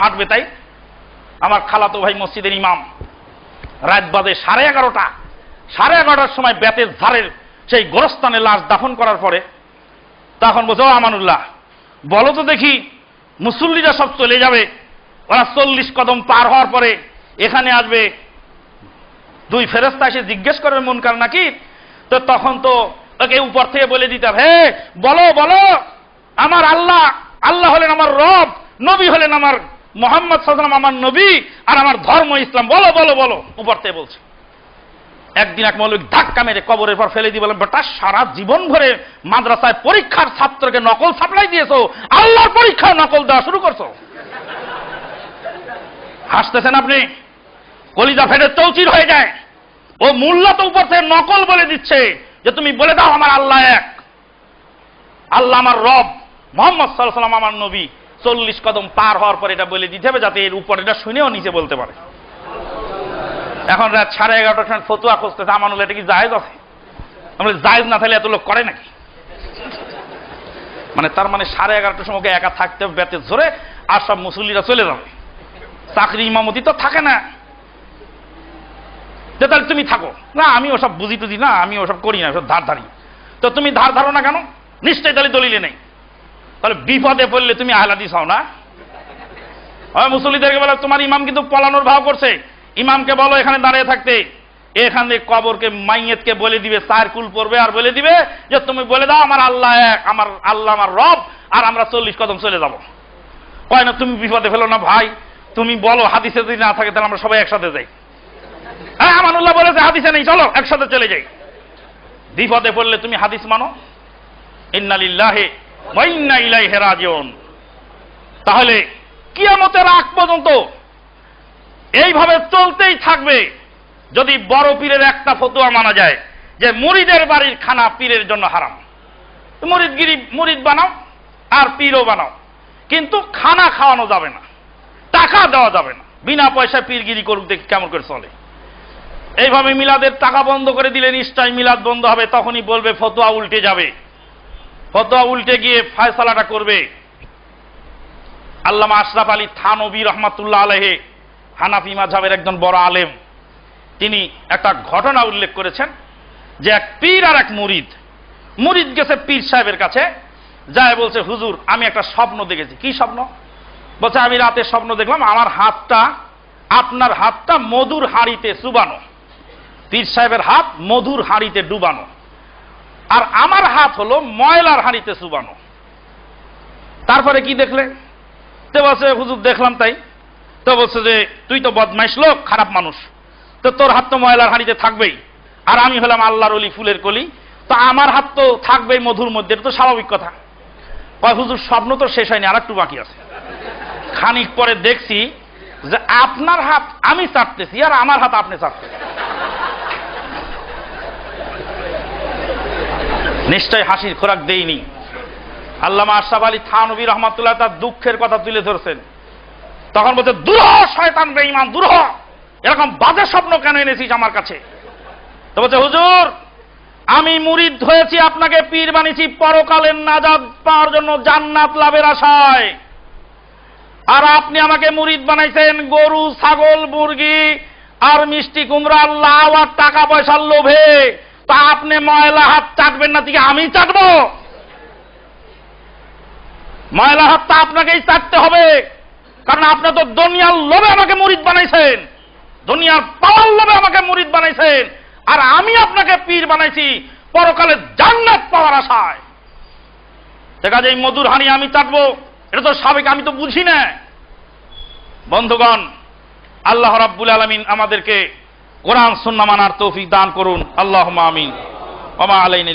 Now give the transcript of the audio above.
হাঁটবে তাই? আমার খালাতো ভাই মসজিদের ইমাম, রাত বাজে 11:30। 11:30টার সময় বেতের ধারের সেই গোরস্থানে লাশ দাফন করার পরে তখন বলছে, ও আমানুল্লাহ, বলো তো দেখি, মুসল্লিরা সব চলে যাবে, ওরা 40 কদম পার হওয়ার পরে এখানে আসবে, 2 ফেরেশতা এসে জিজ্ঞেস করবে মুনকার নাকির। তো তখন তো ওকে উপর থেকে বলে দিতে হবে, হে বলো বলো, আমার আল্লাহ, আল্লাহ হলেন আমার রব, নবী হলেন আমার মুহাম্মদ সাল্লাল্লাহু আলাইহি ওয়াসাল্লাম আমার নবী, আর আমার ধর্ম ইসলাম, বলো বলো বলো। উপর থেকে বলছে। একদিন এক মৌলবী ধাক্কা মেরে কবরের পর ফেলে দিয়ে বলেন, বেটা সারা জীবন ভরে মাদ্রাসায় পরীক্ষার ছাত্রকে নকল সাপ্লাই দিয়েছো, আল্লাহর পরীক্ষায় নকল দেওয়া শুরু করছো। হাসতেছেন আপনি? কলিজা ফেটে চৌচির হয়ে যায়। ও মোল্লা তো উপর থেকে নকল বলে দিচ্ছে যে তুমি বলে দাও আমার আল্লাহ এক, আল্লাহ আমার রব, মুহাম্মদ সাল্লাল্লাহু আলাইহি ওয়াসাল্লাম আমার নবী। 40 কদম পার হওয়ার পর এটা বলে দিতে হবে যাতে এর উপর এটা শুনেও নিচে বলতে পারে। এখন রাত 11:30টার সময় ফতুয়া খুঁজতেছে, আমানুল এটা কি জায়েজ আছে? আমরা জায়েজ না থাকলে এত লোক করে নাকি? মানে তার মানে 11:30টার সময় একা থাকতে হবে বেতের জোরে, আর সব মুসল্লিরা চলে যাবে। চাকরি ইমামতি তো থাকে না, তাহলে তুমি থাকো না, আমি ওসব বুঝি টুঝি না, আমি ওসব করি না, ওসব ধার ধারি। তো তুমি ধার ধারো না কেন? নিশ্চয়ই তাহলে দলিলে নেই। তাহলে বিপদে পড়লে তুমি আহলে হাদিস হও না? মুসল্লিদেরকে বলো তোমার ইমাম কিন্তু পলানোর ভাব করছে, ইমামকে বলো এখানে দাঁড়িয়ে থাকতে। এখানে কবরকে মাইয়েতকে বলে দিবে, সার্কুল পড়বে আর বলে দিবে যে তুমি বলে দাও আমার আল্লাহ এক, আমার আল্লাহ আমার রব, আর আমরা 40 কদম চলে যাব। কয় না তুমি বিপদে ফেলো না ভাই, তুমি বলো হাদিসে যদি না থাকে তাহলে আমরা সবাই একসাথে যাই। হ্যাঁ আমানুল্লাহ বলেছে হাদিসে নেই, চলো একসাথে চলে যাই। বিপদে পড়লে তুমি হাদিস মানো। ইন্না লিল্লাহি ওয়া ইন্না ইলাইহি রাজিউন। তাহলে কিয়ামতের আগ পর্যন্ত এইভাবে চলতেই থাকবে যদি বড় পীরের একটা ফতোয়া মানা যায় যে মুরিদের বাড়ির খানা পীরের জন্য হারাম। মুরিদ বানাও আর পীরও বানাও, কিন্তু খানা খাওয়ানো যাবে না, টাকা দেওয়া যাবে না, বিনা পয়সায় পীরগিরি করুক, দেখি কেমন করে চলে। এইভাবে মিলাদের টাকা বন্ধ করে দিলে নিশ্চয় মিলাদ বন্ধ হবে, তখনই বলবে ফতোয়া উল্টে যাবে। ফতোয়া উল্টে গিয়ে ফয়সালাটা করবে আল্লামা আশরাফ আলী থানভী রহমাতুল্লাহ আলাইহি, হানাফি মাযহাবের একজন বড় আলেম। তিনি একটা ঘটনা উল্লেখ করেছেন যে এক পীর আর এক মুরিদ গেছে পীর সাহেবের কাছে, যায় বলছে হুজুর আমি একটা স্বপ্ন দেখেছি। কি স্বপ্ন? বলছে আমি রাতে স্বপ্ন দেখলাম আমার হাতটা, আপনার হাতটা মধুর হাঁড়িতে চুবানো, পীর সাহেবের হাত মধুর হাঁড়িতে ডুবানো, আর আমার হাত হলো ময়লার হাঁড়িতে চুবানো। তারপরে কি দেখলে? তো বলছে হুজুর দেখলাম তাই। তো বলছে যে তুই তো বদমাইশ লোক, খারাপ মানুষ, তো তোর হাত তো ময়লার হাঁড়িতে থাকবেই, আর আমি হলাম আল্লাহর ওলি ফুলের কলি, তো আমার হাত তো থাকবেই মধুর মধ্যে, এটা তো স্বাভাবিক কথা। কয় হুজুর স্বপ্ন তো শেষ হয়নি, আর একটু বাকি আছে। খানিক পরে দেখছি যে আপনার হাত আমি চাটতেছি আর আমার হাত আপনি চাটতেছি। নিশ্চয় হাসির খোরাক দেইনি। আল্লামা আশরাফ আলী থানভী রহমাতুল্লাহ তার দুঃখের কথা তুলে ধরছেন। তখন বলছে দূর হ শয়তান বেঈমান, দূর হ, এরকম বাজে স্বপ্ন কেন এনেছিস আমার কাছে? তো বলছে হুজুর আমি মুরিদ হয়েছি, আপনাকে পীর বানিয়েছি পরকালের নাজাত পাওয়ার জন্য, জান্নাত লাভের আশায়, আর আপনি আমাকে মুরিদ বানাইছেন গরু ছাগল মুরগি আর মিষ্টি কুমড়া লাউ আর টাকা পয়সার লোভে। তা আপনি ময়লা হাত চাটবেন না, থেকে আমি চাটবো? ময়লা হাতটা আপনাকেই চাটতে হবে, কারণ আপনি তো দুনিয়ার লোভে আমাকে মুরিদ বানাইছেন, দুনিয়ার পাওয়ার লোভে আমাকে মুরিদ বানাইছেন, আর আমি আপনাকে পীর বানাইছি পরকালে জান্নাত পাওয়ার আশায়। দেখা যায় মধুর হানি আমি চাটবো, এটা তো স্বাভাবিক, আমি তো বুঝি না। বন্ধুগণ, আল্লাহ রাব্বুল আলামিন আমাদেরকে কোরআন সুন্নাহ মানার তৌফিক দান করুন। আল্লাহুম্মা আমিন। ওয়া মা আলাইনা